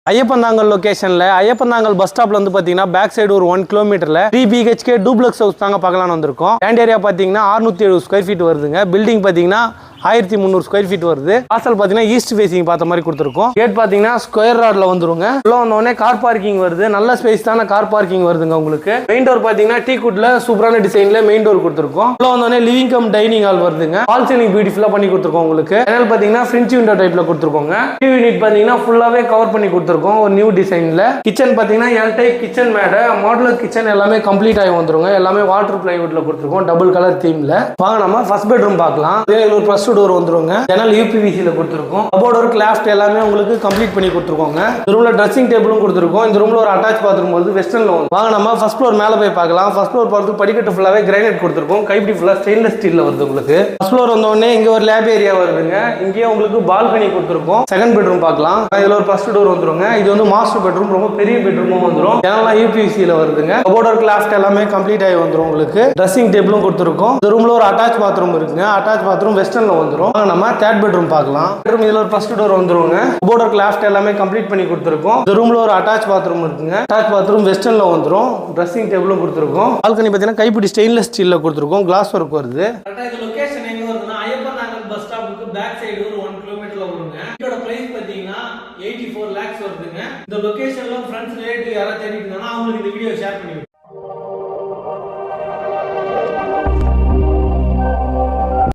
Iyyappanthangal லொகேஷன்ல Iyyappanthangal bus ஸ்டாப்ல வந்து பாத்தீங்கன்னா பேக் சைடு ஒரு 1 கிலோமீட்டர்ல 3 BHK டூப்ளெக்ஸ் ஹவுஸ் தாங்க பார்க்கலாம்னு வந்திருக்கோம். லேண்ட் ஏரியா பாத்தீங்கன்னா 670 ஸ்கொயர் ஃபீட் வருதுங்க. பில்டிங் பாத்தீங்கன்னா 1300 ஸ்கொயர் ஃபீட் வருது. வாசல் பாத்தீங்கன்னா ஈஸ்ட் ஃபேசிங் பார்த்த மாதிரி கொடுத்துருக்கோம். கேட் பாத்தீங்கன்னா ஸ்கொயர் ராட்ல வந்துருங்க. உள்ள வந்தோடனே கார் பார்க்கிங் வருது. நல்ல ஸ்பேஸ் தான கார் பார்க்கிங் வருதுங்க உங்களுக்கு. மெயின் டோர் பாத்தீங்கன்னா டீ குட்ல சூப்பரான டிசைன்ல மெயின் டோர் கொடுத்துருக்கோம். உள்ள வந்தோடனே லிவிங் கம் டைனிங் ஹால் வருதுங்க. வால் சீலிங் பியூட்டிஃபுல்லா பண்ணி கொடுத்துருக்கோம் உங்களுக்கு. ஜன்னல் பாத்தீங்கன்னா ஃப்ரெஞ்ச் விண்டோ டைப்ல கொடுத்துருக்கோங்க. டிவி யூனிட் பாத்தீங்கன்னா ஃபுல்லாவே கவர் பண்ணி கொடுத்துருக்கோம் ஒரு நியூ டிசைன்ல. கிச்சன் பாத்தீங்கன்னா எல் டைப் கிச்சன் மேடை மாடுலர் கிச்சன் எல்லாமே கம்ப்ளீட் ஆகி வந்துருங்க. எல்லாமே வாட்டர் பிளைவுட்ல கொடுத்துருக்கோம் டபுள் கலர் தீம்ல. வாங்க நம்ம ஃபர்ஸ்ட் பெட்ரூம் பார்க்கலாம். ஒரு ஃபர்ஸ்ட் டோர் வந்துருங்க. ஜன்னல் யூபிவிசில கொடுத்துருக்கோம். கபோர்ட் ஒர்க் லாஃப்ட் எல்லாமே உங்களுக்கு கம்ப்ளீட் பண்ணி கொடுத்துருக்கோங்க. இந்த ரூம்ல ட்ரெஸ்ஸிங் டேபிளும் கொடுத்துருக்கோம். இந்த ரூம்ல ஒரு அட்டாச் பாத்ரூம் வந்து வெஸ்டர்ன்ல வந்து. வாங்க நம்ம ஃபர்ஸ்ட் ஃப்ளோர் மேல போய் பார்க்கலாம். ஃபர்ஸ்ட் ஃப்ளோர் போறதுக்கு படிக்கட்டு ஃபுல்லாவே கிரானைட் கொடுத்துருக்கோம். கைப்பிடி ஃபுல்லா ஸ்டெயின்லெஸ் ஸ்டீல்ல வருது உங்களுக்கு. ஃபர்ஸ்ட் ஃப்ளோர் வந்த உடனே இங்க ஒரு லேப் ஏரியா வருதுங்க. இங்கேயே உங்களுக்கு பால்கனி கொடுத்துருக்கோம். செகண்ட் பெட்ரூம் பார்க்கலாம். இதுல ஒரு ஃபர்ஸ்ட் டோர் வந்துருங்க. இது வந்து மாஸ்டர் பெட்ரூம். ரொம்ப பெரிய பெட்ரூமும் வந்துரும். ஜன்னல்லாம் யூபிவிசில வருதுங்க. கபோர்ட் ஒர்க் லாஃப்ட் எல்லாமே கம்ப்ளீட் ஆகி வந்துரும் உங்களுக்கு. ட்ரெஸ்ஸிங் டேபிளும் கொடுத்துருக்கோம். இந்த ரூம்ல ஒரு அட்டாச் பாத்ரூம் இருக்குங்க. அட்டாச் பாத்ரூம் வெஸ்டர்ன்ல வந்துரும். நம்ம தேர்ட் பெட்ரூம் பார்க்கலாம். பெட்ரூம் இதுல ஒரு ஃபர்ஸ்ட் டோர் வந்துருங்க. கபோர்ட் ஒர்க் லாஃப்ட் எல்லாமே கம்ப்ளீட் பண்ணி கொடுத்துருக்கோம். இந்த ரூம்ல ஒரு அட்டாச் பாத்ரூம் இருக்குங்க. அட்டாச் பாத்ரூம் வெஸ்டர்ன்ல வந்துரும். ட்ரெஸ்ஸிங் டேபிளும் கொடுத்துருக்கோம். பால்கனி பார்த்தீங்கன்னா கைப்பிடி ஸ்டெயின்லெஸ் ஸ்டீல்ல கொடுத்துருக்கோம். கிளாஸ் ஒர்க் வருது. இந்த லொகேஷன் எங்க வருதுன்னா ஐயப்பந்தாங்கல் பஸ் ஸ்டாப்புக்கு பேக் சைடு ஒரு 1 கிலோமீட்டர்ல வருங்க. இதோட பிரைஸ் பாத்தீங்கன்னா 84 lakhs வருதுங்க. இந்த லொகேஷன்ல ஃப்ரெண்ட்ஸ் ரிலேட்டிவ் யாராவது தேடிட்டு இருந்தாங்கன்னா அவங்களுக்கு இந்த வீடியோ ஷேர் பண்ணி